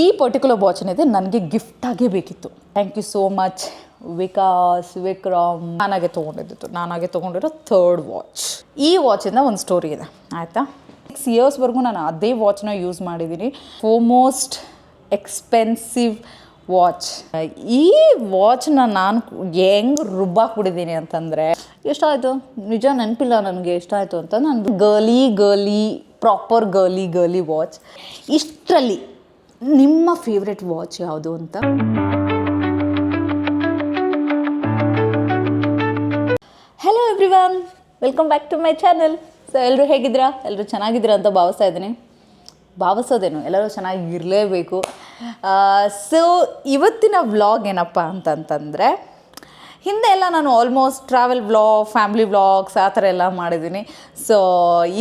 ಈ particular watch ಏನಿದೆ ನನಗೆ ಗಿಫ್ಟಾಗೇ ಬೇಕಿತ್ತು. Thank you so much Vikas, Vikram. ನಾನಾಗೆ ತೊಗೊಂಡಿರೋ ಥರ್ಡ್ ವಾಚ್. ಈ ವಾಚಿಂದ ಒಂದು ಸ್ಟೋರಿ ಇದೆ ಆಯಿತಾ. 6 ಇಯರ್ಸ್ವರೆಗೂ ನಾನು ಅದೇ ವಾಚ್ನ ಯೂಸ್ ಮಾಡಿದ್ದೀನಿ. Most expensive watch. ಈ ವಾಚ್ನ ನಾನು ಹೆಂಗೆ ರುಬ್ಬಾಕ್ಬಿಟ್ಟಿದ್ದೀನಿ ಅಂತಂದರೆ ಎಷ್ಟಾಯಿತು ನಿಜ ನೆನಪಿಲ್ಲ ನನಗೆ ಎಷ್ಟಾಯಿತು ಅಂತ. ನಾನು ಗರ್ಲಿ ಪ್ರಾಪರ್ ಗರ್ಲಿ ವಾಚ್. ಇಷ್ಟರಲ್ಲಿ ನಿಮ್ಮ ಫೇವ್ರೆಟ್ ವಾಚ್ ಯಾವುದು ಅಂತ? Hello everyone, welcome back to my channel. So ಎಲ್ಲರೂ ಹೇಗಿದ್ದೀರಾ? ಎಲ್ಲರೂ ಚೆನ್ನಾಗಿದ್ದೀರಾ ಅಂತ ಭಾವಿಸೋದೇನು ಎಲ್ಲರೂ ಚೆನ್ನಾಗಿರಲೇಬೇಕು. ಸೊ ಇವತ್ತಿನ ವ್ಲಾಗ್ ಏನಪ್ಪ ಅಂತಂತಂದರೆ, ಹಿಂದೆ ಎಲ್ಲ ನಾನು almost travel vlog, family vlogs ಆ ಥರ ಎಲ್ಲ ಮಾಡಿದ್ದೀನಿ. ಸೊ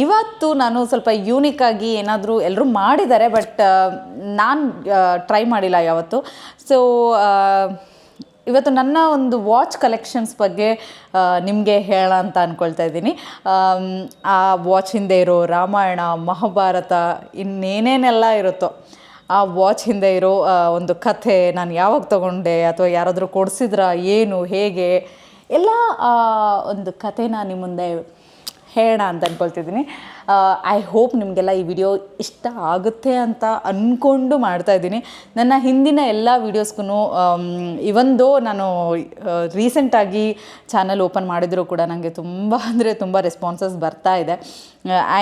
ಇವತ್ತು ನಾನು ಸ್ವಲ್ಪ ಯೂನಿಕ್ಕಾಗಿ ಏನಾದರೂ ಎಲ್ಲರೂ ಮಾಡಿದ್ದಾರೆ, ಬಟ್ ನಾನು ಟ್ರೈ ಮಾಡಿಲ್ಲ ಯಾವತ್ತು. ಸೊ ಇವತ್ತು ನನ್ನ ಒಂದು ವಾಚ್ ಕಲೆಕ್ಷನ್ಸ್ ಬಗ್ಗೆ ನಿಮಗೆ ಹೇಳೋಣ ಅಂತ ಅಂದ್ಕೊಳ್ತಾ ಇದ್ದೀನಿ. ಆ ವಾಚ್ ಹಿಂದೆ ಇರೋ ರಾಮಾಯಣ, ಮಹಾಭಾರತ, ಇನ್ನೇನೇನೆಲ್ಲ ಇರುತ್ತೋ ಆ ವಾಚ್ ಹಿಂದೆ ಇರೋ ಒಂದು ಕಥೆ, ನಾನು ಯಾವಾಗ ತೊಗೊಂಡೆ ಅಥವಾ ಯಾರಾದರೂ ಕೊಡಿಸಿದ್ರಾ, ಏನು ಹೇಗೆ ಎಲ್ಲ ಒಂದು ಕಥೆನ ನಿಮ್ಮ ಮುಂದೆ ಹೇಳೋಣ ಅಂತ ಅಂದ್ಕೊಳ್ತಿದ್ದೀನಿ. ಐ ಹೋಪ್ ನಿಮಗೆಲ್ಲ ಈ ವಿಡಿಯೋ ಇಷ್ಟ ಆಗುತ್ತೆ ಅಂತ ಅಂದ್ಕೊಂಡು ಮಾಡ್ತಾಯಿದ್ದೀನಿ. ನನ್ನ ಹಿಂದಿನ ಎಲ್ಲ ವೀಡಿಯೋಸ್ಗೂ ಇವೊಂದು ನಾನು ರೀಸೆಂಟಾಗಿ ಚಾನಲ್ ಓಪನ್ ಮಾಡಿದರೂ ಕೂಡ ನನಗೆ ತುಂಬ ರೆಸ್ಪಾನ್ಸಸ್ ಬರ್ತಾ ಇದೆ.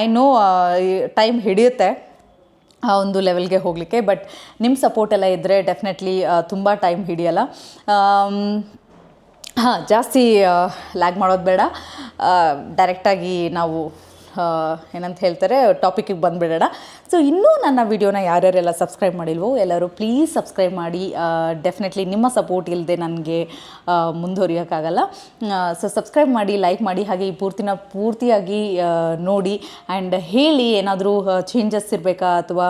ಐ ನೋ ಟೈಮ್ ಹಿಡಿಯುತ್ತೆ ಆ ಒಂದು ಲೆವೆಲ್ಗೆ ಹೋಗಲಿಕ್ಕೆ, ಬಟ್ ನಿಮ್ಮ ಸಪೋರ್ಟೆಲ್ಲ ಇದ್ದರೆ ಡೆಫಿನೆಟ್ಲಿ ತುಂಬ ಟೈಮ್ ಹಿಡಿಯಲ್ಲ. ಜಾಸ್ತಿ ಲ್ಯಾಗ್ ಮಾಡೋದು ಬೇಡ, ಡೈರೆಕ್ಟಾಗಿ ನಾವು ಏನಂತ ಹೇಳ್ತಾರೆ ಟಾಪಿಕಿಗೆ ಬಂದುಬಿಡೋಣ. ಸೊ ಇನ್ನೂ ನನ್ನ ವಿಡಿಯೋನ ಯಾರ್ಯಾರೆಲ್ಲ ಸಬ್ಸ್ಕ್ರೈಬ್ ಮಾಡಿಲ್ವೋ ಎಲ್ಲರೂ ಪ್ಲೀಸ್ ಸಬ್ಸ್ಕ್ರೈಬ್ ಮಾಡಿ. ಡೆಫಿನೆಟ್ಲಿ ನಿಮ್ಮ ಸಪೋರ್ಟ್ ಇಲ್ಲದೆ ನನಗೆ ಮುಂದುವರಿಯೋಕ್ಕಾಗಲ್ಲ. ಸೊ ಸಬ್ಸ್ಕ್ರೈಬ್ ಮಾಡಿ, ಲೈಕ್ ಮಾಡಿ, ಹಾಗೆ ಈ ಪೂರ್ತಿಯಾಗಿ ನೋಡಿ ಆ್ಯಂಡ್ ಹೇಳಿ ಏನಾದರೂ ಚೇಂಜಸ್ ಇರಬೇಕಾ ಅಥವಾ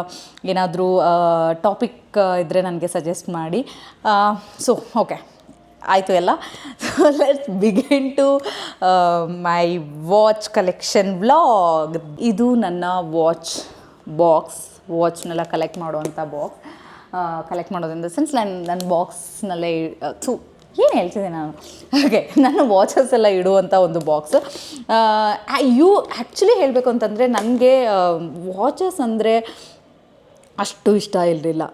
ಏನಾದರೂ ಟಾಪಿಕ್ ಇದ್ದರೆ ನನಗೆ ಸಜೆಸ್ಟ್ ಮಾಡಿ. ಸೊ ಓಕೆ ಆಯಿತು ಎಲ್ಲ. So let's begin to my watch collection vlog. ಇದು ನನ್ನ ವಾಚ್ನೆಲ್ಲ ಕಲೆಕ್ಟ್ ಮಾಡುವಂಥ ಬಾಕ್ಸ್. ಕಲೆಕ್ಟ್ ಮಾಡೋದ್ರಿಂದ ಸೆನ್ಸ್ ನನ್ನ ಬಾಕ್ಸ್ನಲ್ಲೇ ಏನು ಹೇಳ್ತಿದ್ದೆ ನಾನು, ಹಾಗೆ ನನ್ನ ವಾಚಸ್ ಎಲ್ಲ ಇಡುವಂಥ ಒಂದು ಬಾಕ್ಸ್. ಆ್ಯಕ್ಚುಲಿ ಹೇಳಬೇಕು ಅಂತಂದರೆ ನನಗೆ ವಾಚಸ್ ಅಂದರೆ ಅಷ್ಟು ಇಷ್ಟ ಇರಲಿಲ್ಲ.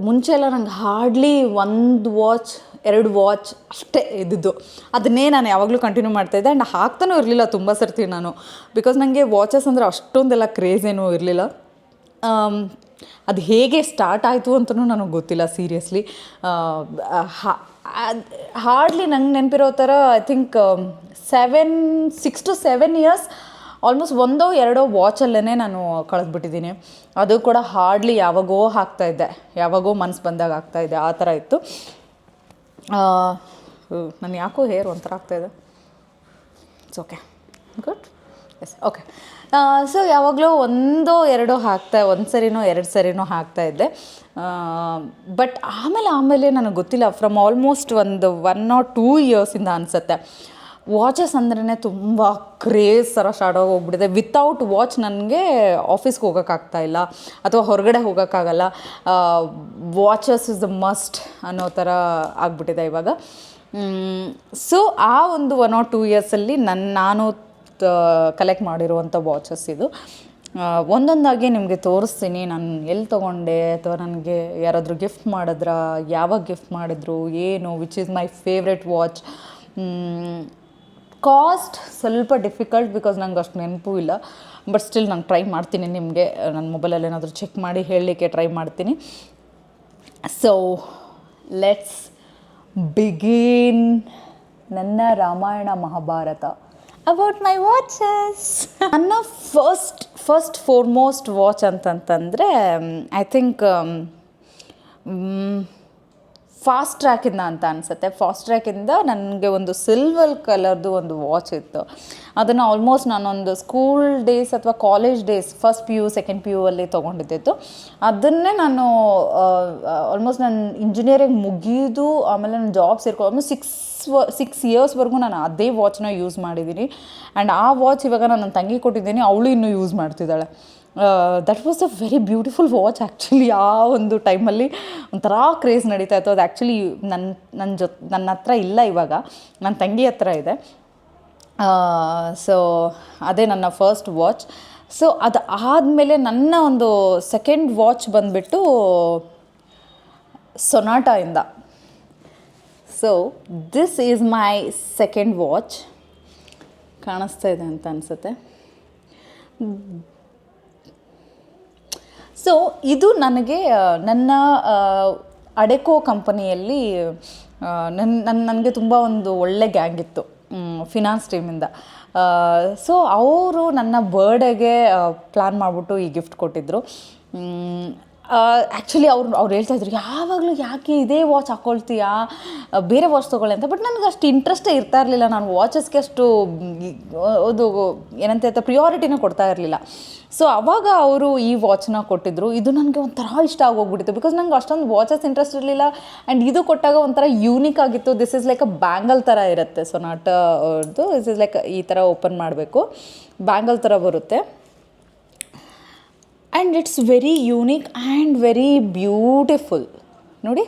ಮುಂಚೆ ಎಲ್ಲ ನಂಗೆ ಹಾರ್ಡ್ಲಿ 1 ವಾಚ್ 2 ವಾಚ್ ಅಷ್ಟೇ ಇದ್ದಿದ್ದು. ಅದನ್ನೇ ನಾನು ಯಾವಾಗಲೂ ಕಂಟಿನ್ಯೂ ಮಾಡ್ತಾಯಿದ್ದೆ ಆ್ಯಂಡ್ ಹಾಕ್ತಾನೂ ಇರಲಿಲ್ಲ ತುಂಬ ಸರ್ತಿ ನಾನು. ಬಿಕಾಸ್ ನನಗೆ ವಾಚಸ್ ಅಂದರೆ ಅಷ್ಟೊಂದೆಲ್ಲ ಕ್ರೇಜ್ ಏನೂ ಇರಲಿಲ್ಲ. ಅದು ಹೇಗೆ ಸ್ಟಾರ್ಟ್ ಆಯಿತು ಅಂತಲೂ ನನಗೆ ಗೊತ್ತಿಲ್ಲ ಸೀರಿಯಸ್ಲಿ. ಹಾರ್ಡ್ಲಿ ನಂಗೆ ನೆನಪಿರೋ ಥರ I think 6 to 7 years almost 1-2 ವಾಚಲ್ಲೇ ನಾನು ಕಳೆದ್ಬಿಟ್ಟಿದ್ದೀನಿ. ಅದು ಕೂಡ ಹಾರ್ಡ್ಲಿ ಯಾವಾಗೋ ಹಾಕ್ತಾಯಿದ್ದೆ, ಯಾವಾಗೋ ಮನಸ್ಸು ಬಂದಾಗ ಆಗ್ತಾಯಿದ್ದೆ, ಆ ಥರ ಇತ್ತು. ನಾನು ಯಾಕೋ ಹೇರ್ ಒಂಥರ ಆಗ್ತಾಯಿದೆ. It's okay, good, yes, okay. So ಯಾವಾಗಲೂ 1-2 ಒಂದು ಸರಿನೋ 2 ಸರಿನೋ ಹಾಕ್ತಾಯಿದ್ದೆ. ಬಟ್ ಆಮೇಲೆ ನನಗೆ ಗೊತ್ತಿಲ್ಲ, ಫ್ರಮ್ ಆಲ್ಮೋಸ್ಟ್ 1 or 2 ಇಯರ್ಸಿಂದ ಅನಿಸುತ್ತೆ ವಾಚಸ್ ಅಂದ್ರೇ ತುಂಬ ಕ್ರೇಜ್ ಥರ ಸ್ಟಾರ್ಟ್ ಹೋಗ್ಬಿಟ್ಟಿದೆ. ವಿತೌಟ್ ವಾಚ್ ನನಗೆ ಆಫೀಸ್ಗೆ ಹೋಗೋಕ್ಕಾಗ್ತಾಯಿಲ್ಲ ಅಥವಾ ಹೊರಗಡೆ ಹೋಗೋಕ್ಕಾಗಲ್ಲ. ವಾಚಸ್ ಇಸ್ ದ ಮಸ್ಟ್ ಅನ್ನೋ ಥರ ಆಗ್ಬಿಟ್ಟಿದೆ ಇವಾಗ. ಸೊ ಆ ಒಂದು 1 or 2 ಇಯರ್ಸಲ್ಲಿ ನಾನು ಕಲೆಕ್ಟ್ ಮಾಡಿರುವಂಥ ವಾಚಸ್ ಇದು. ಒಂದೊಂದಾಗಿ ನಿಮಗೆ ತೋರಿಸ್ತೀನಿ ನಾನು ಎಲ್ಲಿ ತೊಗೊಂಡೆ ಅಥವಾ ನನಗೆ ಯಾರಾದರೂ ಗಿಫ್ಟ್ ಮಾಡಿದ್ರಾ, ಯಾವಾಗ ಗಿಫ್ಟ್ ಮಾಡಿದ್ರು, ಏನು, which is my favourite watch. Cost ಸ್ವಲ್ಪ ಡಿಫಿಕಲ್ಟ್ ಬಿಕಾಸ್ ನಂಗೆ ಅಷ್ಟು ನೆನಪು ಇಲ್ಲ, ಬಟ್ ಸ್ಟಿಲ್ ನಾನು ಟ್ರೈ ಮಾಡ್ತೀನಿ. ನಿಮಗೆ ನನ್ನ ಮೊಬೈಲಲ್ಲಿ ಏನಾದರೂ ಚೆಕ್ ಮಾಡಿ ಹೇಳಲಿಕ್ಕೆ ಟ್ರೈ ಮಾಡ್ತೀನಿ. ಸೊ ಲೆಟ್ಸ್ ಬಿಗಿನ್ ನನ್ನ Ramayana Mahabharata about my watches. ನನ್ನ ಫಸ್ಟ್ ಫಾರ್ಮೋಸ್ಟ್ ವಾಚ್ ಅಂತಂತಂದರೆ ಐ ಥಿಂಕ್ ಫಾಸ್ಟ್ ಟ್ರ್ಯಾಕಿಂದ ಅಂತ ಅನಿಸುತ್ತೆ. ಫಾಸ್ಟ್ ಟ್ರ್ಯಾಕಿಂದ ನನಗೆ ಒಂದು ಸಿಲ್ವರ್ ಕಲರ್ದು ಒಂದು ವಾಚ್ ಇತ್ತು. ಅದನ್ನು ಆಲ್ಮೋಸ್ಟ್ ನಾನೊಂದು ಸ್ಕೂಲ್ ಡೇಸ್ ಅಥವಾ college days, first PU second PU ಅಲ್ಲಿ ತೊಗೊಂಡಿದ್ದಿತ್ತು. ಅದನ್ನೇ ನಾನು ಆಲ್ಮೋಸ್ಟ್ ನಾನು ಇಂಜಿನಿಯರಿಂಗ್ ಮುಗಿದು ಆಮೇಲೆ ನಾನು ಜಾಬ್ ಸೇರ್ಕೊಂಡು ಆಲ್ಮೋಸ್ಟ್ 6 ಇಯರ್ಸ್ವರೆಗೂ ನಾನು ಅದೇ ವಾಚ್ನ ಯೂಸ್ ಮಾಡಿದ್ದೀನಿ. ಆ್ಯಂಡ್ ಆ ವಾಚ್ ಇವಾಗ ನಾನು ನನ್ನ ತಂಗಿ ಕೊಟ್ಟಿದ್ದೀನಿ, ಅವಳು ಇನ್ನೂ ಯೂಸ್ ಮಾಡ್ತಿದ್ದಾಳೆ. That was a very beautiful watch actually. ಆ ಒಂದು ಟೈಮಲ್ಲಿ ಒಂಥರ ಕ್ರೇಜ್ ನಡೀತಾ ಇತ್ತು. ಅದು ಆ್ಯಕ್ಚುಲಿ ನನ್ನ ಹತ್ರ ಇಲ್ಲ ಇವಾಗ, ನನ್ನ ತಂಗಿ ಹತ್ರ ಇದೆ. ಸೊ ಅದೇ ನನ್ನ ಫಸ್ಟ್ ವಾಚ್. ಸೊ ಅದು ಆದಮೇಲೆ ನನ್ನ ಒಂದು ಸೆಕೆಂಡ್ ವಾಚ್ ಬಂದುಬಿಟ್ಟು ಸೊನಾಟಾಯಿಂದ. So this is my second watch. ಕಾಣಿಸ್ತಾ ಇದೆ ಅಂತ ಅನಿಸುತ್ತೆ. ಸೊ ಇದು ನನಗೆ ನನ್ನ ಅಡೆಕೋ ಕಂಪನಿಯಲ್ಲಿ ನನಗೆ ತುಂಬ ಒಂದು ಒಳ್ಳೆ ಗ್ಯಾಂಗ್ ಇತ್ತು ಫಿನಾನ್ಸ್ ಟೀಮಿಂದ. ಸೊ ಅವರು ನನ್ನ ಬರ್ಡೇಗೆ ಪ್ಲ್ಯಾನ್ ಮಾಡಿಬಿಟ್ಟು ಈ ಗಿಫ್ಟ್ ಕೊಟ್ಟಿದ್ದರು. ಆ್ಯಕ್ಚುಲಿ ಅವ್ರು ಹೇಳ್ತಾಯಿದ್ರು, ಯಾವಾಗಲೂ ಯಾಕೆ ಇದೇ ವಾಚ್ ಹಾಕ್ಕೊಳ್ತೀಯಾ, ಬೇರೆ ವಾಚ್ ತೊಗೊಳ್ಳಿ ಅಂತ. ಬಟ್ ನನಗೆ ಅಷ್ಟು ಇಂಟ್ರೆಸ್ಟೇ ಇರ್ತಾ ಇರಲಿಲ್ಲ. ನಾನು ವಾಚಸ್ಗೆ ಅಷ್ಟು ಅದು ಏನಂತ ಪ್ರಿಯಾರಿಟಿನ ಕೊಡ್ತಾ ಇರಲಿಲ್ಲ. ಸೊ ಆವಾಗ ಅವರು ಈ ವಾಚ್ನ ಕೊಟ್ಟಿದ್ದರು. ಇದು ನನಗೆ ಒಂಥರ ಇಷ್ಟ ಆಗೋಗ್ಬಿಟ್ಟಿತ್ತು, ಬಿಕಾಸ್ ನಂಗೆ ಅಷ್ಟೊಂದು ವಾಚಸ್ ಇಂಟ್ರೆಸ್ಟ್ ಇರಲಿಲ್ಲ. ಆ್ಯಂಡ್ ಇದು ಕೊಟ್ಟಾಗ ಒಂಥರ ಯೂನಿಕ್ ಆಗಿತ್ತು. This is like a bangle ಥರ ಇರುತ್ತೆ ಸೊನಾಟ ಅವ್ರದ್ದು. ದಿಸ್ ಇಸ್ ಲೈಕ್ ಈ ಥರ ಓಪನ್ ಮಾಡಬೇಕು, ಬ್ಯಾಂಗಲ್ ಥರ ಬರುತ್ತೆ. And it's very unique and very beautiful. ನೋಡಿ,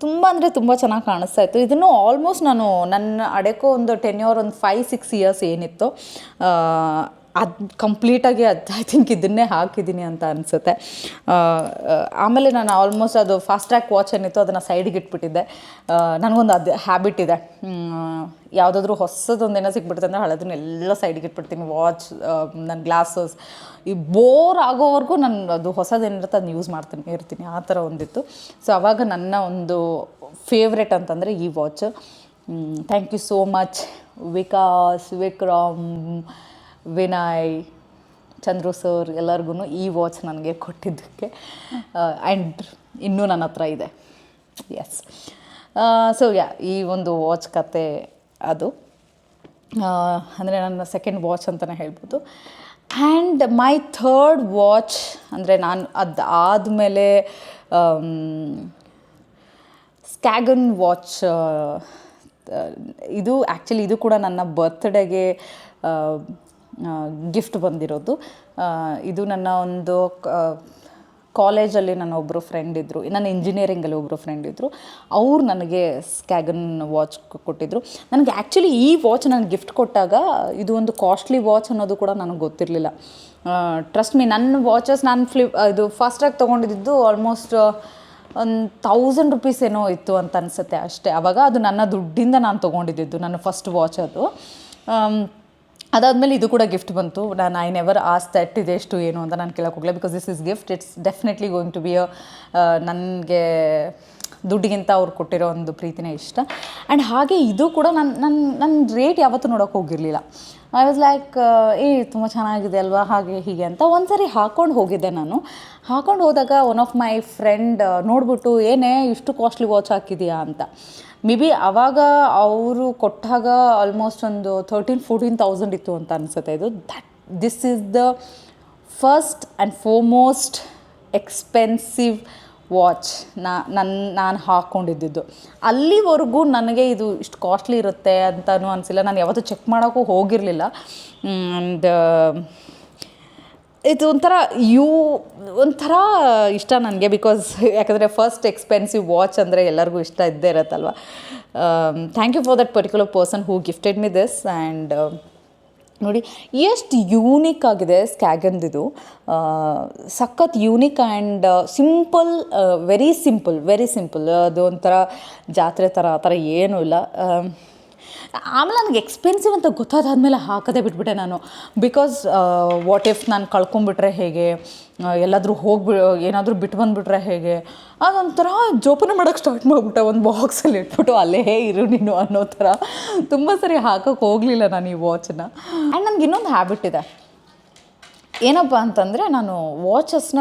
ತುಂಬ ಅಂದರೆ ತುಂಬ ಚೆನ್ನಾಗಿ ಕಾಣಿಸ್ತಾ ಇತ್ತು. ಇದನ್ನು ಆಲ್ಮೋಸ್ಟ್ ನಾನು ನನ್ನ ಅಡೆಕೋ ಒಂದು ಟೆನ್ಯೂರ್ ಒಂದು 5-6 ಇಯರ್ಸ್ ಏನಿತ್ತು, ಅದು ಕಂಪ್ಲೀಟಾಗಿ ಐ ಥಿಂಕ್ ಇದನ್ನೇ ಹಾಕಿದ್ದೀನಿ ಅಂತ ಅನಿಸುತ್ತೆ. ಆಮೇಲೆ ನಾನು ಆಲ್ಮೋಸ್ಟ್ ಅದು ಫಾಸ್ಟ್ ಟ್ರ್ಯಾಕ್ ವಾಚ್ ಏನಿತ್ತು ಅದನ್ನು ಸೈಡಿಗೆ ಇಟ್ಬಿಟ್ಟಿದ್ದೆ. ನನಗೊಂದು ಅದು ಹ್ಯಾಬಿಟ್ ಇದೆ, ಯಾವುದಾದ್ರೂ ಹೊಸದೊಂದೇನೋ ಸಿಕ್ಬಿಡುತ್ತೆ ಅಂದರೆ ಹಳೆದನ್ನೆಲ್ಲ ಸೈಡಿಗೆ ಇಟ್ಬಿಡ್ತೀನಿ. ವಾಚ್, ನನ್ನ ಗ್ಲಾಸಸ್, ಈ ಬೋರ್ ಆಗೋವರೆಗೂ ನಾನು ಅದು ಹೊಸದೇನಿರುತ್ತೆ ಅದನ್ನ ಯೂಸ್ ಮಾಡ್ತಾನೆ ಇರ್ತೀನಿ, ಆ ಥರ ಒಂದಿತ್ತು. ಸೊ ಆವಾಗ ನನ್ನ ಒಂದು ಫೇವ್ರೆಟ್ ಅಂತಂದರೆ ಈ watch. Thank you so much Vikas, Vikram, Vinay, Chandru sir ಎಲ್ಲರಿಗೂ ಈ ವಾಚ್ ನನಗೆ ಕೊಟ್ಟಿದ್ದಕ್ಕೆ. ಆ್ಯಂಡ್ ಇನ್ನೂ ನನ್ನ ಹತ್ರ ಇದೆ. ಎಸ್. ಸೊ ಈ ಒಂದು ವಾಚ್ ಕತೆ ಅದು ಅಂದರೆ ನನ್ನ ಸೆಕೆಂಡ್ ವಾಚ್ ಅಂತಲೇ ಹೇಳ್ಬೋದು. ಆ್ಯಂಡ್ ಮೈ ಥರ್ಡ್ ವಾಚ್ ಅಂದರೆ ನಾನು ಅದು ಆದಮೇಲೆ ಸ್ಕ್ಯಾಗನ್ ವಾಚ್. ಇದು ಆ್ಯಕ್ಚುಲಿ ಇದು ಕೂಡ ನನ್ನ ಬರ್ತ್ಡೇಗೆ ಗಿಫ್ಟ್ ಬಂದಿರೋದು. ಇದು ನನ್ನ ಒಂದು ಕಾಲೇಜಲ್ಲಿ ನನ್ನ ಒಬ್ಬರು ಫ್ರೆಂಡ್ ಇದ್ದರು, ನನ್ನ ಇಂಜಿನಿಯರಿಂಗಲ್ಲಿ ಒಬ್ಬರು ಫ್ರೆಂಡ್ ಇದ್ದರು. ಅವ್ರು ನನಗೆ ಸ್ಕ್ಯಾಗನ್ ವಾಚ್ ಕೊಟ್ಟಿದ್ದರು. ನನಗೆ ಆ್ಯಕ್ಚುಲಿ ಈ ವಾಚ್ ನನಗೆ ಗಿಫ್ಟ್ ಕೊಟ್ಟಾಗ ಇದು ಒಂದು ಕಾಸ್ಟ್ಲಿ ವಾಚ್ ಅನ್ನೋದು ಕೂಡ ನನಗೆ ಗೊತ್ತಿರಲಿಲ್ಲ. ಟ್ರಸ್ಟ್ ಮೀ, ನನ್ನ ವಾಚಸ್ ನಾನು ಇದು ಫಾಸ್ಟಾಗಿ ತೊಗೊಂಡಿದ್ದು ಆಲ್ಮೋಸ್ಟ್ ಒಂದು 1000 ರೂಪೀಸ್ ಏನೋ ಇತ್ತು ಅಂತ ಅನಿಸುತ್ತೆ ಅಷ್ಟೇ. ಆವಾಗ ಅದು ನನ್ನ ದುಡ್ಡಿಂದ ನಾನು ತೊಗೊಂಡಿದ್ದು ನನ್ನ ಫಸ್ಟ್ ವಾಚ್ ಅದು. ಅದಾದಮೇಲೆ ಇದು ಕೂಡ ಗಿಫ್ಟ್ ಬಂತು. ಐ ನೆವರ್ ಆಸ್ ದಟ್ ಇದೆಷ್ಟು ಏನು ಅಂತ ನಾನು ಕೇಳೋಕೆ ಹೋಗಲಿಲ್ಲ, because this is gift. It's definitely going to be ನನಗೆ ದುಡ್ಡಿಗಿಂತ ಅವ್ರು ಕೊಟ್ಟಿರೋ ಒಂದು ಪ್ರೀತಿನೇ ಇಷ್ಟ. ಆ್ಯಂಡ್ ಹಾಗೆ ಇದು ಕೂಡ ನನ್ನ ರೇಟ್ ಯಾವತ್ತೂ ನೋಡೋಕೆ ಹೋಗಿರಲಿಲ್ಲ. ಐ ವಾಸ್ ಲೈಕ್ ತುಂಬ ಚೆನ್ನಾಗಿದೆ ಅಲ್ವಾ, ಹಾಗೆ ಹೀಗೆ ಅಂತ. ಒಂದು ಸರಿ ಹಾಕ್ಕೊಂಡು ಹೋಗಿದ್ದೆ ನಾನು. ಹಾಕ್ಕೊಂಡು ಹೋದಾಗ ಒನ್ ಆಫ್ ಮೈ ಫ್ರೆಂಡ್ ನೋಡ್ಬಿಟ್ಟು, ಏನೇ ಇಷ್ಟು ಕಾಸ್ಟ್ಲಿ ವಾಚ್ ಹಾಕಿದೆಯಾ ಅಂತ. ಮೇ ಬಿ ಆವಾಗ ಅವರು ಕೊಟ್ಟಾಗ ಆಲ್ಮೋಸ್ಟ್ ಒಂದು 13,000-14,000 ಇತ್ತು ಅಂತ ಅನಿಸುತ್ತೆ. ಇದು this is the first and foremost expensive watch ನಾನು ಹಾಕ್ಕೊಂಡಿದ್ದು. ಅಲ್ಲಿವರೆಗೂ ನನಗೆ ಇದು ಇಷ್ಟು ಕಾಸ್ಟ್ಲಿ ಇರುತ್ತೆ ಅಂತಲೂ ಅನಿಸಿಲ್ಲ. ನಾನು ಯಾವತ್ತೂ ಚೆಕ್ ಮಾಡೋಕ್ಕೂ ಹೋಗಿರಲಿಲ್ಲ. ಆ್ಯಂಡ್ ಇದು ಒಂಥರ ಇಷ್ಟ ನನಗೆ, ಬಿಕಾಸ್ ಯಾಕಂದರೆ ಫಸ್ಟ್ ಎಕ್ಸ್ಪೆನ್ಸಿವ್ ವಾಚ್ ಅಂದರೆ ಎಲ್ಲರಿಗೂ ಇಷ್ಟ ಇದ್ದೇ ಇರುತ್ತಲ್ವ. Thank you for that particular person who gifted me this. And ನೋಡಿ ಎಷ್ಟು ಯೂನಿಕ್ ಆಗಿದೆ ಸ್ಕ್ಯಾಗನ್ದಿದು. ಸಖತ್ unique and simple, very simple. ಅದು ಒಂಥರ ಜಾತ್ರೆ ಥರ ಆ ಥರ ಏನೂ ಇಲ್ಲ. ಆಮೇಲೆ ನನಗೆ ಎಕ್ಸ್ಪೆನ್ಸಿವ್ ಅಂತ ಗೊತ್ತಾದಾದ್ಮೇಲೆ ಹಾಕೋದೇ ಬಿಟ್ಬಿಟ್ಟೆ ನಾನು. ಬಿಕಾಸ್ ವಾಟ್ ಇಫ್ ನಾನು ಕಳ್ಕೊಂಬಿಟ್ರೆ ಹೇಗೆ, ಎಲ್ಲಾದರೂ ಏನಾದರೂ ಬಿಟ್ಟು ಬಂದುಬಿಟ್ರೆ ಹೇಗೆ, ಅದೊಂಥರ ಜೋಪಾನ ಮಾಡೋಕ್ಕೆ ಸ್ಟಾರ್ಟ್ ಮಾಡಿಬಿಟ್ಟೆ. ಒಂದು ಬಾಕ್ಸಲ್ಲಿ ಇಟ್ಬಿಟ್ಟು ಅಲ್ಲೇ ಇರು ನೀನು ಅನ್ನೋ ಥರ ತುಂಬ ಸರಿ ಹಾಕೋಕ್ಕೆ ಹೋಗಲಿಲ್ಲ ನಾನು ಈ ವಾಚನ್ನ. ಆ್ಯಂಡ್ ನನಗೆ ಇನ್ನೊಂದು ಹ್ಯಾಬಿಟ್ ಇದೆ, ಏನಪ್ಪ ಅಂತಂದರೆ ನಾನು ವಾಚಸ್ನ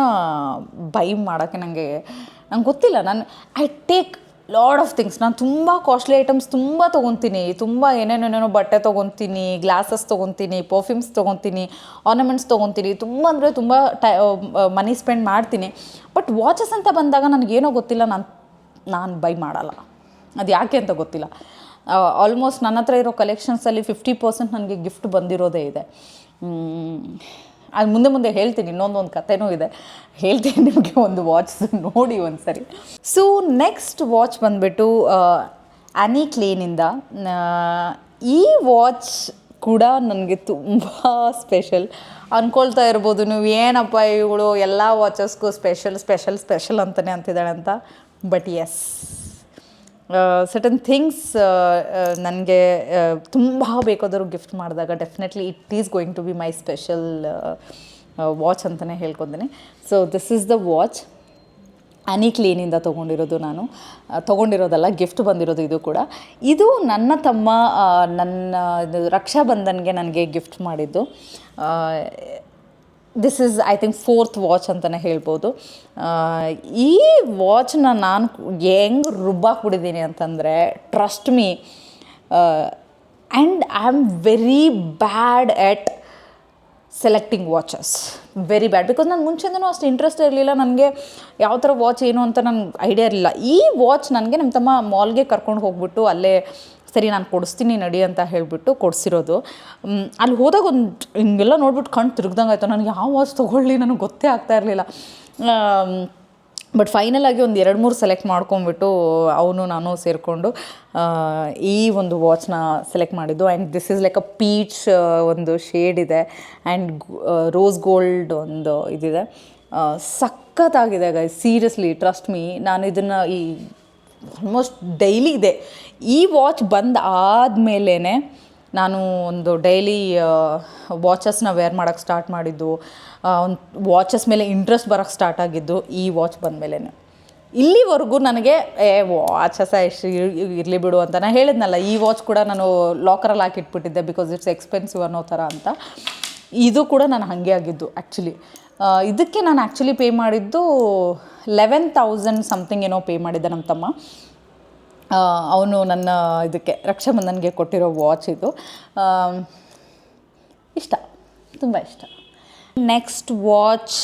ಬೈ ಮಾಡೋಕ್ಕೆ ನಂಗೆ ಗೊತ್ತಿಲ್ಲ. I take lot of things. ನಾನು ತುಂಬ ಕಾಸ್ಟ್ಲಿ ಐಟಮ್ಸ್ ತುಂಬ ತೊಗೊತೀನಿ, ತುಂಬ ಏನೇನೇನೋ ಬಟ್ಟೆ ತೊಗೊತೀನಿ, ಗ್ಲಾಸಸ್ ತೊಗೊತೀನಿ, ಪರ್ಫ್ಯೂಮ್ಸ್ ತೊಗೊತೀನಿ, ಆರ್ನಮೆಂಟ್ಸ್ ತೊಗೊತೀನಿ, ತುಂಬ ಅಂದರೆ ತುಂಬ ಮನಿ ಸ್ಪೆಂಡ್ ಮಾಡ್ತೀನಿ. ಬಟ್ ವಾಚಸ್ ಅಂತ ಬಂದಾಗ ನನಗೇನೋ ಗೊತ್ತಿಲ್ಲ, ನಾನು ಬೈ ಮಾಡಲ್ಲ. ಅದು ಯಾಕೆ ಅಂತ ಗೊತ್ತಿಲ್ಲ. ಆಲ್ಮೋಸ್ಟ್ ನನ್ನ ಹತ್ರ ಇರೋ ಕಲೆಕ್ಷನ್ಸಲ್ಲಿ 50% ನನಗೆ ಗಿಫ್ಟ್ ಬಂದಿರೋದೇ ಇದೆ. ಅದು ಮುಂದೆ ಮುಂದೆ ಹೇಳ್ತೀನಿ, ಇನ್ನೊಂದು ಕಥೆನೂ ಇದೆ, ಹೇಳ್ತೀನಿ ನಿಮಗೆ ಒಂದು ವಾಚ್ ನೋಡಿ ಒಂದು ಸರಿ. ಸೊ ನೆಕ್ಸ್ಟ್ ವಾಚ್ ಬಂದುಬಿಟ್ಟು ಆ್ಯನಿ ಕ್ಲೇನಿಂದ. ಈ ವಾಚ್ ಕೂಡ ನನಗೆ ತುಂಬ ಸ್ಪೆಷಲ್. ಅಂದ್ಕೊಳ್ತಾ ಇರ್ಬೋದು ನೀವು, ಏನಪ್ಪ ಇವಳು ಎಲ್ಲ ವಾಚಸ್ಗೂ ಸ್ಪೆಷಲ್ ಅಂತಲೇ ಅಂತಿದ್ದಾಳೆ ಅಂತ. ಬಟ್ ಎಸ್, ಸರ್ಟನ್ ಥಿಂಗ್ಸ್ ನನಗೆ ತುಂಬ ಬೇಕಾದರೂ ಗಿಫ್ಟ್ ಮಾಡಿದಾಗ definitely it is going to be my special watch ಅಂತಲೇ ಹೇಳ್ಕೊತೀನಿ. So this is the watch Anne ಕ್ಲೇನಿಂದ ತೊಗೊಂಡಿರೋದಲ್ಲ, ಗಿಫ್ಟ್ ಬಂದಿರೋದು ಇದು ಕೂಡ. ಇದು ನನ್ನ ತಮ್ಮ ನನ್ನ ರಕ್ಷಾಬಂಧನ್ಗೆ ನನಗೆ ಗಿಫ್ಟ್ ಮಾಡಿದ್ದು. This is I think 4th watch ಅಂತಲೇ ಹೇಳ್ಬೋದು. ಈ ವಾಚ್ನ ನಾನು ಹೆಂಗೆ ರುಬ್ಬಾಕ್ಬಿಟ್ಟಿದ್ದೀನಿ ಅಂತಂದರೆ, trust me, and I am very bad at selecting watches, very bad. Because ನಾನು ಮುಂಚೆನೂ ಅಷ್ಟು ಇಂಟ್ರೆಸ್ಟ್ ಇರಲಿಲ್ಲ, ನನಗೆ ಯಾವ ಥರ ವಾಚ್ ಏನು ಅಂತ ನನಗೆ ಐಡಿಯಾ ಇರಲಿಲ್ಲ. ಈ ವಾಚ್ ನನಗೆ ನಮ್ಮ ತಮ್ಮ ಮಾಲ್ಗೆ ಕರ್ಕೊಂಡು ಹೋಗ್ಬಿಟ್ಟು ಅಲ್ಲೇ ಸರಿ ನಾನು ಕೊಡಿಸ್ತೀನಿ ನಡಿ ಅಂತ ಹೇಳಿಬಿಟ್ಟು ಕೊಡಿಸಿರೋದು. ಅಲ್ಲಿ ಹೋದಾಗ ಒಂದು ಹಿಂಗೆಲ್ಲ ನೋಡ್ಬಿಟ್ಟು ಕಣ್ಣು ತಿರುಗ್ದಂಗೆ ಆಯಿತು. ನನಗೆ ಯಾವ ವಾಚ್ ತೊಗೊಳ್ಳಿ ನನಗೆ ಗೊತ್ತೇ ಆಗ್ತಾ ಇರಲಿಲ್ಲ. ಬಟ್ ಫೈನಲಾಗಿ ಒಂದು 2-3 ಸೆಲೆಕ್ಟ್ ಮಾಡ್ಕೊಂಬಿಟ್ಟು ಅವನು ನಾನು ಸೇರಿಕೊಂಡು ಈ ಒಂದು ವಾಚ್ನ ಸೆಲೆಕ್ಟ್ ಮಾಡಿದ್ದು. And this is like a peach ಒಂದು ಶೇಡ್ ಇದೆ, ಆ್ಯಂಡ್ ರೋಸ್ ಗೋಲ್ಡ್ ಒಂದು ಇದಿದೆ. ಸಖತ್ತಾಗಿದೆ ಗೈಸ್, ಸೀರಿಯಸ್ಲಿ ಟ್ರಸ್ಟ್ ಮೀ. ನಾನು ಇದನ್ನು ಆಲ್ಮೋಸ್ಟ್ ಡೈಲಿ ಇದೆ. ಈ ವಾಚ್ ಬಂದು ಆದಮೇಲೇ ನಾನು ಒಂದು ಡೈಲಿ ವಾಚಸ್ನ ವೇರ್ ಮಾಡೋಕ್ಕೆ ಸ್ಟಾರ್ಟ್ ಮಾಡಿದ್ದು, ಒಂದು ವಾಚಸ್ ಮೇಲೆ ಇಂಟ್ರೆಸ್ಟ್ ಬರೋಕ್ಕೆ ಸ್ಟಾರ್ಟ್ ಆಗಿದ್ದು ಈ ವಾಚ್ ಬಂದಮೇಲೆ. ಇಲ್ಲಿವರೆಗೂ ನನಗೆ ವಾಚಸ್ ಎಷ್ಟು ಇರಲಿ ಬಿಡು ಅಂತ ನಾನು ಹೇಳಿದ್ನಲ್ಲ, ಈ ವಾಚ್ ಕೂಡ ನಾನು ಲಾಕರಲ್ಲಿ ಹಾಕಿಟ್ಬಿಟ್ಟಿದ್ದೆ ಬಿಕಾಸ್ ಇಟ್ಸ್ ಎಕ್ಸ್ಪೆನ್ಸಿವ್ ಅನ್ನೋ ಥರ ಅಂತ. ಇದು ಕೂಡ ನಾನು ಹಾಗೆ ಆಗಿದ್ದು ಆ್ಯಕ್ಚುಲಿ. ಇದಕ್ಕೆ ನಾನು ಆ್ಯಕ್ಚುಲಿ ಪೇ ಮಾಡಿದ್ದು 11,000 ಸಮಥಿಂಗ್ ಏನೋ ಪೇ ಮಾಡಿದ್ದೆ ನಮ್ಮ ತಮ್ಮ. ಅವನು ನನ್ನ ಇದಕ್ಕೆ ರಕ್ಷಾಬಂಧನ್ಗೆ ಕೊಟ್ಟಿರೋ ವಾಚ್ ಇದು. ಇಷ್ಟ, ತುಂಬ ಇಷ್ಟ. ನೆಕ್ಸ್ಟ್ ವಾಚ್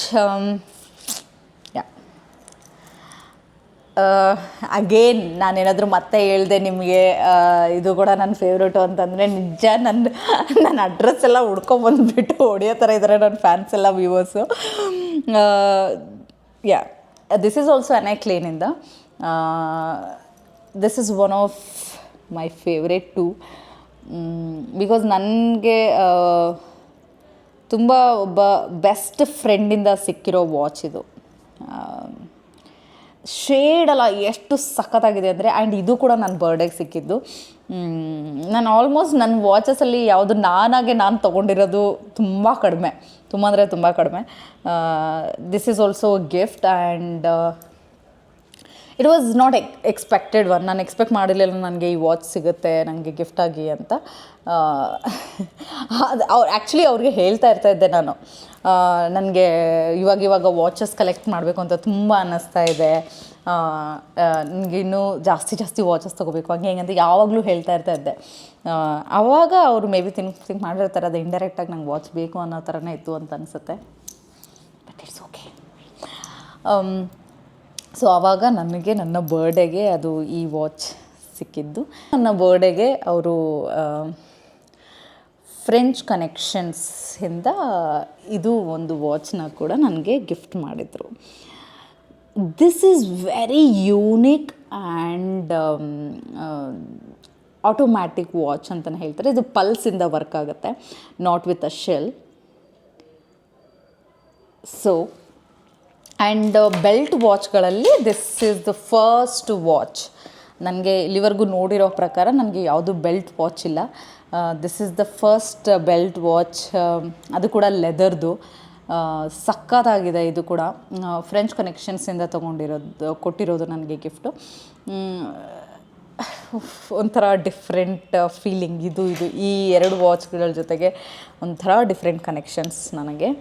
ಅಗೇನ್ ನಾನೇನಾದರೂ ಮತ್ತೆ ಹೇಳಿದೆ ನಿಮಗೆ ಇದು ಕೂಡ ನನ್ನ ಫೇವ್ರೇಟು ಅಂತಂದರೆ, ನಿಜ ನನ್ನ ಅಡ್ರೆಸ್ ಎಲ್ಲ ಹುಡ್ಕೊಂಬಂದುಬಿಟ್ಟು ಹೊಡಿಯೋ ಥರ ಇದ್ದಾರೆ ನನ್ನ ಫ್ಯಾನ್ಸ್ ಎಲ್ಲ, viewers. This is also Anne ಕ್ಲೇನಿಂದ. This is one of my favourite too, because ನನಗೆ ತುಂಬ ಒಬ್ಬ ಬೆಸ್ಟ್ ಫ್ರೆಂಡಿಂದ ಸಿಕ್ಕಿರೋ ವಾಚ್ ಇದು. ಶೇಡೆಲ್ಲ ಎಷ್ಟು ಸಖತ್ತಾಗಿದೆ ಅಂದರೆ, ಆ್ಯಂಡ್ ಇದು ಕೂಡ ನನ್ನ ಬರ್ಡೇಗೆ ಸಿಕ್ಕಿದ್ದು. ನಾನು ಆಲ್ಮೋಸ್ಟ್ ನನ್ನ ವಾಚಸಲ್ಲಿ ಯಾವುದು ನಾನು ತೊಗೊಂಡಿರೋದು ತುಂಬ ಕಡಿಮೆ, ತುಂಬ ಅಂದರೆ ತುಂಬ ಕಡಿಮೆ. This is also gift, and it was not expected one. ನಾನು ಎಕ್ಸ್ಪೆಕ್ಟ್ ಮಾಡಿರಲಿಲ್ಲ ನನಗೆ ಈ ವಾಚ್ ಸಿಗುತ್ತೆ ನನಗೆ ಗಿಫ್ಟಾಗಿ ಅಂತ. ಆ್ಯಕ್ಚುಲಿ ಅವ್ರಿಗೆ ಹೇಳ್ತಾ ಇದ್ದೆ ನಾನು, ನನಗೆ ಇವಾಗ ವಾಚಸ್ ಕಲೆಕ್ಟ್ ಮಾಡಬೇಕು ಅಂತ ತುಂಬ ಅನ್ನಿಸ್ತಾ ಇದೆ, ನನಗೆ ಇನ್ನೂ ಜಾಸ್ತಿ ವಾಚಸ್ ತೊಗೋಬೇಕು ಹಂಗೆ ಹೆಂಗಂತ ಯಾವಾಗಲೂ ಹೇಳ್ತಾ ಇದ್ದೆ. ಆವಾಗ ಅವರು ಮೇ ಬಿ ಥಿಂಕ್ ಮಾಡಿರ್ತಾರೆ, ಅದು ಇಂಡೈರೆಕ್ಟಾಗಿ ನಂಗೆ ವಾಚ್ ಬೇಕು ಅನ್ನೋ ಥರನೇ ಇತ್ತು ಅಂತ ಅನಿಸುತ್ತೆ. But it's okay. ಸೊ ಆವಾಗ ನನಗೆ ನನ್ನ ಬರ್ಡೇಗೆ ಅದು ಈ ವಾಚ್ ಸಿಕ್ಕಿದ್ದು. ನನ್ನ ಬರ್ಡೇಗೆ ಅವರು ಫ್ರೆಂಚ್ ಕನೆಕ್ಷನ್ಸಿಂದ ಇದು ಒಂದು ವಾಚ್ನ ಕೂಡ ನನಗೆ ಗಿಫ್ಟ್ ಮಾಡಿದರು. This is very unique and automatic watch ಅಂತಲೇ ಹೇಳ್ತಾರೆ. ಇದು ಪಲ್ಸಿಂದ ವರ್ಕ್ ಆಗುತ್ತೆ, not with a shell. So and belt ವಾಚ್ಗಳಲ್ಲಿ this is the first watch. ನನಗೆ ಇಲ್ಲಿವರೆಗೂ ನೋಡಿರೋ ಪ್ರಕಾರ ನನಗೆ ಯಾವುದು ಬೆಲ್ಟ್ ವಾಚ್ ಇಲ್ಲ. This is the first belt watch, ಅದು ಕೂಡ ಲೆದರ್ದು. ಸಕ್ಕತ್ತಾಗಿದೆ ಇದು ಕೂಡ. ಫ್ರೆಂಚ್ ಕನೆಕ್ಷನ್ಸಿಂದ ಕೊಟ್ಟಿರೋದು ನನಗೆ ಗಿಫ್ಟು. ಒಂಥರ ಡಿಫ್ರೆಂಟ್ ಫೀಲಿಂಗ್ ಇದು ಈ 2 ವಾಚ್ಗಳ ಜೊತೆಗೆ ಒಂಥರ ಡಿಫ್ರೆಂಟ್ ಕನೆಕ್ಷನ್ಸ್ ನನಗೆ.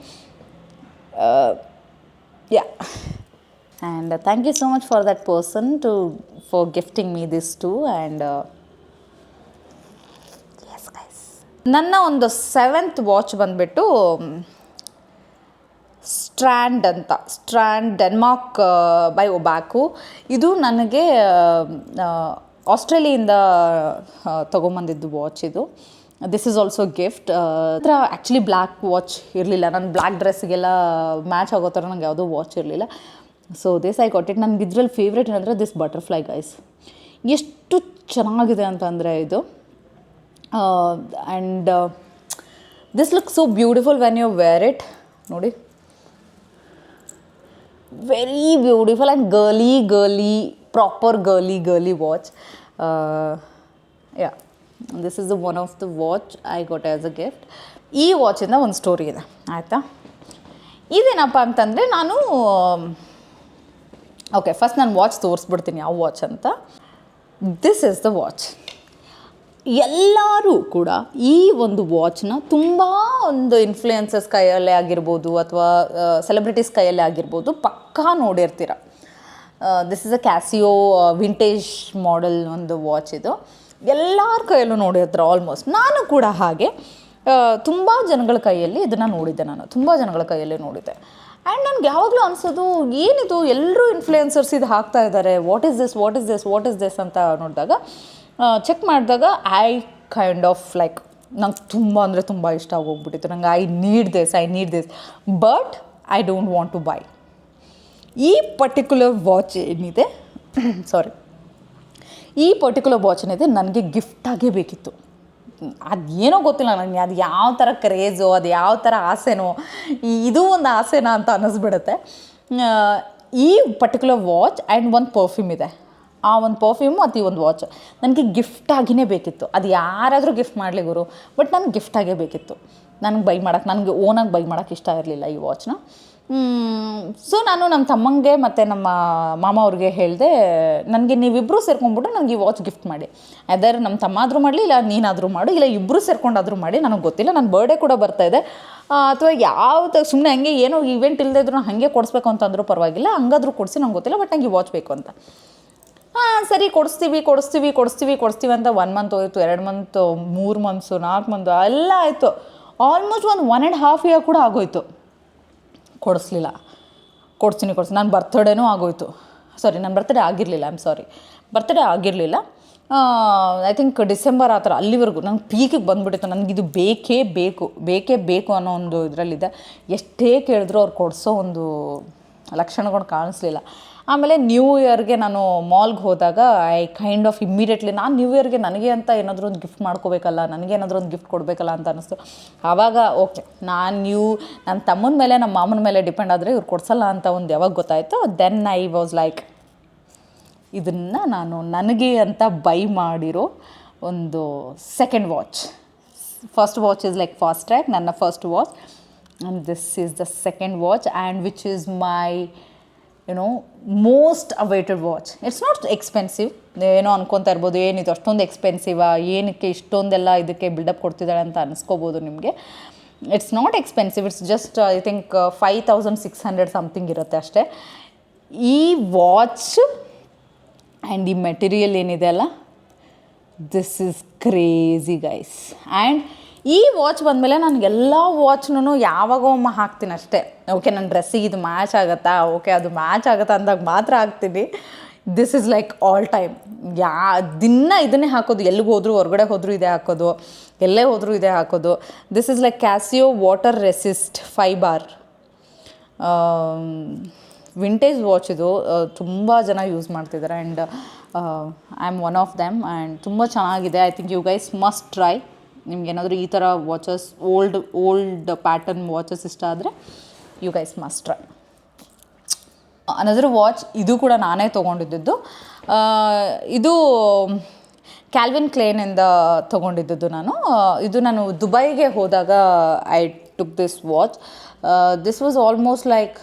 And thank you so much for that person for gifting me this too. And yes guys, ನನ್ನ ಒಂದು 7th ವಾಚ್ ಬಂದುಬಿಟ್ಟು ಸ್ಟ್ರ್ಯಾಂಡ್ ಡೆನ್ಮಾರ್ಕ್ ಬೈ ಒಬ್ಯಾಕು. ಇದು ನನಗೆ ಆಸ್ಟ್ರೇಲಿಯಿಂದ ತೊಗೊಂಬಂದಿದ್ದು ವಾಚ್ ಇದು. This is also gift. ಹತ್ರ ಆ್ಯಕ್ಚುಲಿ ಬ್ಲ್ಯಾಕ್ ವಾಚ್ ಇರಲಿಲ್ಲ, ನನ್ನ ಬ್ಲ್ಯಾಕ್ ಡ್ರೆಸ್ಗೆಲ್ಲ ಮ್ಯಾಚ್ ಆಗೋ ಥರ ನಂಗೆ ಯಾವುದೂ ವಾಚ್ ಇರಲಿಲ್ಲ. So this I got it. ನನಗೆ ಇದ್ರಲ್ಲಿ ಫೇವ್ರೇಟ್ ಏನಂದರೆ ದಿಸ್ ಬಟರ್ಫ್ಲೈ ಗೈಸ್. ಎಷ್ಟು ಚೆನ್ನಾಗಿದೆ ಅಂತಂದರೆ ಇದು. And this look so beautiful when you wear it. ನೋಡಿ, very beautiful and girly proper girly watch. Yeah, this is the one of the watch I got as a gift. ಈ ವಾಚಿಂದ ಒಂದು story ಇದೆ ಆಯಿತಾ. ಇದೇನಪ್ಪ ಅಂತಂದರೆ ನಾನು ಓಕೆ, ಫಸ್ಟ್ ನಾನು ವಾಚ್ ತೋರಿಸ್ಬಿಡ್ತೀನಿ ಯಾವ ವಾಚ್ ಅಂತ. This is the watch. ಎಲ್ಲರೂ ಕೂಡ ಈ ಒಂದು ವಾಚ್ನ ತುಂಬ ಒಂದು ಇನ್ಫ್ಲೂಯೆನ್ಸರ್ಸ್ ಕೈಯಲ್ಲೇ ಆಗಿರ್ಬೋದು ಅಥವಾ ಸೆಲೆಬ್ರಿಟೀಸ್ ಕೈಯಲ್ಲೇ ಆಗಿರ್ಬೋದು ಪಕ್ಕಾ ನೋಡಿರ್ತೀರ. This is a Casio vintage model ಒಂದು ವಾಚ್. ಇದು ಎಲ್ಲರ ಕೈಯಲ್ಲೂ ನೋಡಿರ್ತಾರೆ ಆಲ್ಮೋಸ್ಟ್. ನಾನು ಕೂಡ ಹಾಗೆ ತುಂಬ ಜನಗಳ ಕೈಯಲ್ಲಿ ಇದನ್ನು ನೋಡಿದ್ದೆ. ನಾನು ತುಂಬ ಜನಗಳ ಕೈಯಲ್ಲಿ ನೋಡಿದ್ದೆ. ಆ್ಯಂಡ್ ನನಗೆ ಯಾವಾಗಲೂ ಅನಿಸೋದು, ಏನಿದು ಎಲ್ಲರೂ ಇನ್ಫ್ಲೂಯೆನ್ಸರ್ಸ್ ಇದು ಹಾಕ್ತಾ ಇದ್ದಾರೆ, ವಾಟ್ ಈಸ್ ದಿಸ್ ಅಂತ ನೋಡಿದಾಗ ಚೆಕ್ ಮಾಡಿದಾಗ ಐ ಕೈಂಡ್ ಆಫ್ ಲೈಕ್ ನಂಗೆ ತುಂಬ ಅಂದರೆ ತುಂಬ ಇಷ್ಟ ಆಗೋಗ್ಬಿಟ್ಟಿತ್ತು. ನಂಗೆ I need this but I don't want to buy. ಈ ಪರ್ಟಿಕ್ಯುಲರ್ ವಾಚ್ ಏನಿದೆ ಈ ಪರ್ಟಿಕ್ಯುಲರ್ ವಾಚ್ ಏನಿದೆ ನನಗೆ ಗಿಫ್ಟಾಗೇ ಬೇಕಿತ್ತು. ಅದೇನೋ ಗೊತ್ತಿಲ್ಲ ನನಗೆ, ಅದು ಯಾವ ಥರ ಕ್ರೇಜೋ, ಅದು ಯಾವ ಥರ ಆಸೆನೋ, ಇದು ಒಂದು ಆಸೆನಾ ಅಂತ ಅನ್ನಿಸ್ಬಿಡುತ್ತೆ. ಈ ಪರ್ಟಿಕ್ಯುಲರ್ ವಾಚ್ ಆ್ಯಂಡ್ ಒಂದು ಪರ್ಫ್ಯೂಮ್ ಇದೆ. ಆ ಒಂದು ಪರ್ಫ್ಯೂಮು ಮತ್ತು ಈ ಒಂದು ವಾಚ್ ನನಗೆ ಗಿಫ್ಟಾಗಿಯೇ ಬೇಕಿತ್ತು. ಅದು ಯಾರಾದರೂ ಗಿಫ್ಟ್ ಮಾಡಲಿ ಗುರು, ಬಟ್ ನನಗೆ ಗಿಫ್ಟಾಗೇ ಬೇಕಿತ್ತು. ನನಗೆ ಓನಾಗಿ ಬೈ ಮಾಡೋಕ್ಕೆ ಇಷ್ಟ ಇರಲಿಲ್ಲ ಈ ವಾಚ್ನ. ಸೊ ನಾನು ನಮ್ಮ ತಮ್ಮಂಗೆ ಮತ್ತು ನಮ್ಮ ಮಾಮ ಅವ್ರಿಗೆ ಹೇಳಿದೆ, ನನಗೆ ನೀವಿಬ್ಬರೂ ಸೇರ್ಕೊಂಡ್ಬಿಟ್ಟು ನನಗೆ ಈ ವಾಚ್ ಗಿಫ್ಟ್ ಮಾಡಿ. ಅದರ ನಮ್ಮ ತಮ್ಮ ಆದರೂ ಮಾಡಲಿ, ಇಲ್ಲ ನೀನಾದರೂ ಮಾಡು, ಇಲ್ಲ ಇಬ್ಬರು ಸೇರ್ಕೊಂಡಾದರೂ ಮಾಡಿ, ನನಗೆ ಗೊತ್ತಿಲ್ಲ. ನನ್ನ ಬರ್ಡೇ ಕೂಡ ಬರ್ತಾಯಿದೆ, ಅಥವಾ ಯಾವ್ದು ಸುಮ್ಮನೆ ಹಂಗೆ ಏನೋ ಇವೆಂಟ್ ಇಲ್ಲದೆ ಇದ್ರೂ ಹಾಗೆ ಕೊಡಿಸ್ಬೇಕು ಅಂತಂದ್ರೂ ಪರವಾಗಿಲ್ಲ, ಹಂಗಾದರೂ ಕೊಡಿಸಿ, ನಂಗೆ ಗೊತ್ತಿಲ್ಲ, ಬಟ್ ನಂಗೆ ಈ ವಾಚ್ ಬೇಕು ಅಂತ. ಸರಿ ಕೊಡಿಸ್ತೀವಿ ಅಂತ 1 ಮಂತ್ ಹೋಯಿತು, 2 ಮಂತು, 3 ಮಂತ್ಸು, 4 ಮಂತು ಎಲ್ಲ ಆಯಿತು. ಆಲ್ಮೋಸ್ಟ್ ಒಂದು 1.5 ಇಯರ್ ಕೂಡ ಆಗೋಯ್ತು, ಕೊಡಿಸ್ಲಿಲ್ಲ. ಕೊಡ್ತೀನಿ ನನ್ನ ಬರ್ತಡೇನೂ ಆಗೋಯ್ತು. ನನ್ನ ಬರ್ತಡೇ ಆಗಿರಲಿಲ್ಲ, ಬರ್ತಡೇ ಆಗಿರಲಿಲ್ಲ. ಐ ಥಿಂಕ್ ಡಿಸೆಂಬರ್ ಆ ಥರ, ಅಲ್ಲಿವರೆಗೂ ನಂಗೆ ಪೀಕಿಗೆ ಬಂದುಬಿಟ್ಟಿತ್ತು. ನನಗಿದು ಬೇಕೇ ಬೇಕು ಅನ್ನೋ ಒಂದು ಇದರಲ್ಲಿದೆ. ಎಷ್ಟೇ ಕೇಳಿದ್ರು ಅವ್ರು ಕೊಡಿಸೋ ಒಂದು ಲಕ್ಷಣಗಳು ಕಾಣಿಸ್ಲಿಲ್ಲ. ಆಮೇಲೆ ನ್ಯೂ ಇಯರ್ಗೆ ನಾನು ಮಾಲ್ಗೆ ಹೋದಾಗ ಐ ಕೈಂಡ್ ಆಫ್ ಇಮ್ಮಿಡಿಯೇಟ್ಲಿ ನಾನು ನ್ಯೂ ಇಯರ್ಗೆ ನನಗೆ ಅಂತ ಏನಾದರೂ ಒಂದು ಗಿಫ್ಟ್ ಮಾಡ್ಕೋಬೇಕಲ್ಲ, ನನಗೇನಾದರೂ ಒಂದು ಗಿಫ್ಟ್ ಕೊಡಬೇಕಲ್ಲ ಅಂತ ಅನ್ನಿಸ್ತು. ಆವಾಗ ಓಕೆ, ನನ್ನ ತಮ್ಮನ ಮೇಲೆ ನಮ್ಮ ಮಾಮನ ಮೇಲೆ ಡಿಪೆಂಡ್ ಆದರೆ ಇವ್ರು ಕೊಡಿಸಲ್ಲ ಅಂತ ಒಂದು ಯಾವಾಗ ಗೊತ್ತಾಯಿತು, ದೆನ್ ಐ ವಾಸ್ ಲೈಕ್, ಇದನ್ನು ನಾನು ನನಗೆ ಅಂತ ಬೈ ಮಾಡಿರೋ ಒಂದು second watch. First watch is like Fastrack, ನನ್ನ first watch, and this is the second watch, and which is my most awaited watch. It's not expensive. ಏನೋ ಅನ್ಕೊತಾ ಇರ್ಬೋದು, ಏನಿದು ಅಷ್ಟೊಂದು ಎಕ್ಸ್ಪೆನ್ಸಿವಾ, ಏನಕ್ಕೆ ಇಷ್ಟೊಂದೆಲ್ಲ ಇದಕ್ಕೆ ಬಿಲ್ಡಪ್ ಕೊಡ್ತಿದ್ದಾಳೆ ಅಂತ ಅನಿಸ್ಕೋಬೋದು ನಿಮಗೆ. It's not expensive, it's just I think 5600 something ಇರುತ್ತೆ ಅಷ್ಟೇ. ಈ ವಾಚ್ ಆ್ಯಂಡ್ ಈ ಮೆಟೀರಿಯಲ್ ಏನಿದೆ ಅಲ್ಲ, this is crazy guys. And ಈ ವಾಚ್ ಬಂದಮೇಲೆ ನನಗೆಲ್ಲ ವಾಚ್ನೂ ಯಾವಾಗೋ ಒಮ್ಮ ಹಾಕ್ತೀನಿ ಅಷ್ಟೇ. ಓಕೆ, ನನ್ನ ಡ್ರೆಸ್ಸಿಗೆ ಇದು ಮ್ಯಾಚ್ ಆಗುತ್ತಾ, ಓಕೆ ಅದು ಮ್ಯಾಚ್ ಆಗುತ್ತಾ ಅಂದಾಗ ಮಾತ್ರ ಹಾಕ್ತೀನಿ. This is like all time. ದಿನ ಇದನ್ನೇ ಹಾಕೋದು, ಎಲ್ಲಿಗೆ ಹೋದರೂ, ಹೊರಗಡೆ ಹೋದರೂ ಇದೇ ಹಾಕೋದು, ಎಲ್ಲೇ ಹೋದರೂ ಇದೇ ಹಾಕೋದು. This is like Casio water resist 5 bar vintage watch. ಇದು ತುಂಬ ಜನ ಯೂಸ್ ಮಾಡ್ತಿದ್ದಾರೆ, and I am one of them. And ತುಂಬ ಚೆನ್ನಾಗಿದೆ. I think you guys must try. ನಿಮ್ಗೇನಾದರೂ ಈ ಥರ ವಾಚಸ್, ಓಲ್ಡ್ ಪ್ಯಾಟರ್ನ್ ವಾಚಸ್ ಇಷ್ಟ ಆದರೆ you guys must try. Another watch, ಇದು ಕೂಡ ನಾನೇ ತೊಗೊಂಡಿದ್ದು. ಇದು ಕ್ಯಾಲ್ವಿನ್ ಕ್ಲೇನಿಂದ ತೊಗೊಂಡಿದ್ದು ನಾನು. ಇದು ನಾನು ದುಬೈಗೆ ಹೋದಾಗ I took this watch. This was almost like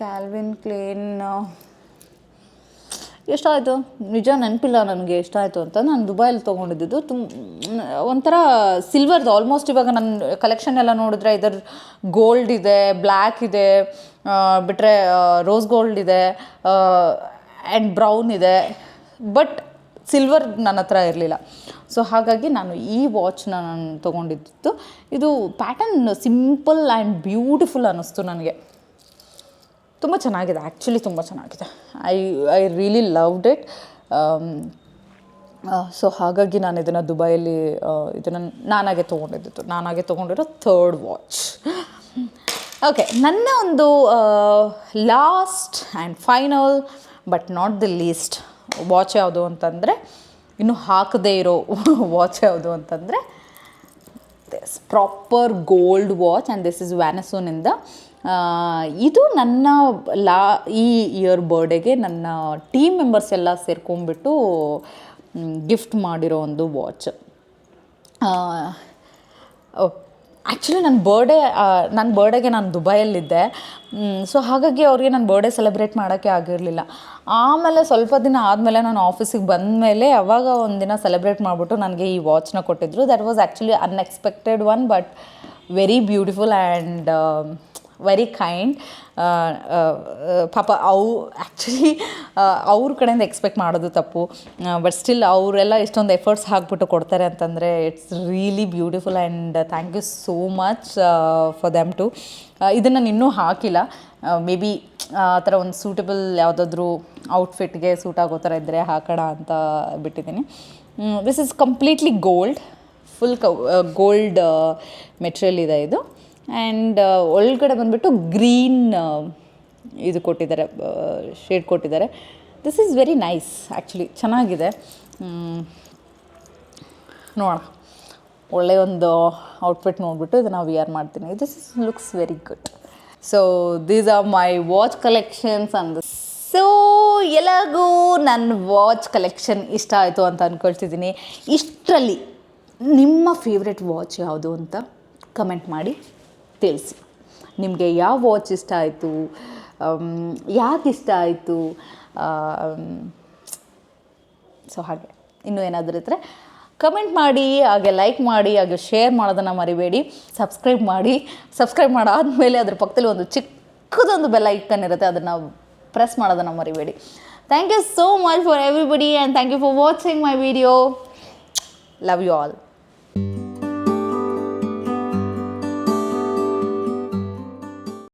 Calvin Klein, ಎಷ್ಟಾಯಿತು ನಿಜ ನೆನಪಿಲ್ಲ ನನಗೆ ಎಷ್ಟಾಯಿತು ಅಂತ. ನಾನು ದುಬೈಯಲ್ಲಿ ತೊಗೊಂಡಿದ್ದು ಒಂಥರ ಸಿಲ್ವರ್ದು. ಆಲ್ಮೋಸ್ಟ್ ಇವಾಗ ನನ್ನ ಕಲೆಕ್ಷನ್ ಎಲ್ಲ ನೋಡಿದ್ರೆ ಇದರ ಗೋಲ್ಡ್ ಇದೆ, ಬ್ಲ್ಯಾಕ್ ಇದೆ, ಬಿಟ್ಟರೆ ರೋಸ್ ಗೋಲ್ಡ್ ಇದೆ, ಆ್ಯಂಡ್ ಬ್ರೌನ್ ಇದೆ, ಬಟ್ ಸಿಲ್ವರ್ ನನ್ನ ಹತ್ರ ಇರಲಿಲ್ಲ. ಸೊ ಹಾಗಾಗಿ ನಾನು ಈ ವಾಚ್ನ ನಾನು ತೊಗೊಂಡಿದ್ದು. ಇದು ಪ್ಯಾಟರ್ನ್ ಸಿಂಪಲ್ ಆ್ಯಂಡ್ ಬ್ಯೂಟಿಫುಲ್ ಅನ್ನಿಸ್ತು ನನಗೆ. ತುಂಬ ಚೆನ್ನಾಗಿದೆ, ಆ್ಯಕ್ಚುಲಿ ತುಂಬ ಚೆನ್ನಾಗಿದೆ. I really loved it. So ಹಾಗಾಗಿ ನಾನು ಇದನ್ನು ದುಬೈಯಲ್ಲಿ ಇದನ್ನು ನಾನಾಗೆ ತೊಗೊಂಡಿರೋ ಥರ್ಡ್ ವಾಚ್. ಓಕೆ, ನನ್ನ ಒಂದು last and final but not the least watch ಯಾವುದು ಅಂತಂದರೆ, ಇನ್ನೂ ಹಾಕದೇ ಇರೋ ವಾಚ್ ಯಾವುದು ಅಂತಂದರೆ this proper gold watch and this is ವ್ಯಾನಸೋನಿಂದ. ಇದು ನನ್ನ ಈ ಇಯರ್ ಬರ್ಡೇಗೆ ನನ್ನ ಟೀಮ್ ಮೆಂಬರ್ಸ್ ಎಲ್ಲ ಸೇರ್ಕೊಂಡ್ಬಿಟ್ಟು ಗಿಫ್ಟ್ ಮಾಡಿರೋ ಒಂದು ವಾಚ್. ಆ್ಯಕ್ಚುಲಿ ನನ್ನ ಬರ್ಡೇಗೆ ನಾನು ದುಬೈಯಲ್ಲಿದ್ದೆ. ಸೊ ಹಾಗಾಗಿ ಅವ್ರಿಗೆ ನನ್ನ ಬರ್ಡೇ ಸೆಲೆಬ್ರೇಟ್ ಮಾಡೋಕ್ಕೆ ಆಗಿರಲಿಲ್ಲ. ಆಮೇಲೆ ಸ್ವಲ್ಪ ದಿನ ಆದಮೇಲೆ ನಾನು ಆಫೀಸಿಗೆ ಬಂದಮೇಲೆ ಅವಾಗ ಒಂದಿನ ಸೆಲೆಬ್ರೇಟ್ ಮಾಡಿಬಿಟ್ಟು ನನಗೆ ಈ ವಾಚ್ನ ಕೊಟ್ಟಿದ್ದರು. That was actually unexpected one, but very beautiful and very kind. ಪಾಪ ಆ್ಯಕ್ಚುಲಿ ಅವ್ರ ಕಡೆಯಿಂದ ಎಕ್ಸ್ಪೆಕ್ಟ್ ಮಾಡೋದು ತಪ್ಪು, ಬಟ್ ಸ್ಟಿಲ್ ಅವರೆಲ್ಲ ಇಷ್ಟೊಂದು ಎಫರ್ಟ್ಸ್ ಹಾಕ್ಬಿಟ್ಟು ಕೊಡ್ತಾರೆ ಅಂತಂದರೆ it's really beautiful and thank you so much for them too. ಇದನ್ನು ನಾನು ಇನ್ನೂ ಹಾಕಿಲ್ಲ. ಮೇ ಬಿ ಆ ಥರ ಒಂದು ಸೂಟಬಲ್ ಯಾವುದಾದ್ರೂ ಔಟ್ಫಿಟ್ಗೆ ಸೂಟ್ ಆಗೋ ಥರ ಇದ್ದರೆ ಹಾಕೋಣ ಅಂತ ಬಿಟ್ಟಿದ್ದೀನಿ. This is completely gold, full gold material ಇದೆ ಇದು. ಆ್ಯಂಡ್ ಒಳಗಡೆ ಬಂದುಬಿಟ್ಟು ಗ್ರೀನ್ ಇದು ಕೊಟ್ಟಿದ್ದಾರೆ, ಶೇಡ್ ಕೊಟ್ಟಿದ್ದಾರೆ. This is very nice actually, ಚೆನ್ನಾಗಿದೆ. ನೋಡೋಣ, ಒಳ್ಳೆಯ ಒಂದು ಔಟ್ಫಿಟ್ ನೋಡಿಬಿಟ್ಟು ಇದನ್ನು ವಿಯರ್ ಮಾಡ್ತೀನಿ. This looks very good. So these are my watch collections ಅಂದ್. ಸೊ ಎಲ್ಲರಿಗೂ ನನ್ನ ವಾಚ್ ಕಲೆಕ್ಷನ್ ಇಷ್ಟ ಆಯಿತು ಅಂತ ಅಂದ್ಕೊಳ್ತಿದ್ದೀನಿ. ಇಷ್ಟರಲ್ಲಿ ನಿಮ್ಮ ಫೇವ್ರೆಟ್ ವಾಚ್ ಯಾವುದು ಅಂತ ಕಮೆಂಟ್ ಮಾಡಿ ತಿಳಿಸಿ. ನಿಮಗೆ ಯಾವ ವಾಚ್ ಇಷ್ಟ ಆಯಿತು, ಯಾಕೆ ಇಷ್ಟ ಆಯಿತು, ಸೊ ಹಾಗೆ ಇನ್ನೂ ಏನಾದರೂ ಇದ್ದರೆ ಕಮೆಂಟ್ ಮಾಡಿ, ಹಾಗೆ ಲೈಕ್ ಮಾಡಿ, ಹಾಗೆ ಶೇರ್ ಮಾಡೋದನ್ನು ಮರಿಬೇಡಿ. ಸಬ್ಸ್ಕ್ರೈಬ್ ಮಾಡಾದಮೇಲೆ ಅದ್ರ ಪಕ್ಕದಲ್ಲಿ ಒಂದು ಚಿಕ್ಕದೊಂದು ಬೆಲ್ ಐಕನ್ ಇರುತ್ತೆ, ಅದನ್ನು ಪ್ರೆಸ್ ಮಾಡೋದನ್ನು ಮರಿಬೇಡಿ. Thank you so much for everybody and thank you for watching my video. Love you all.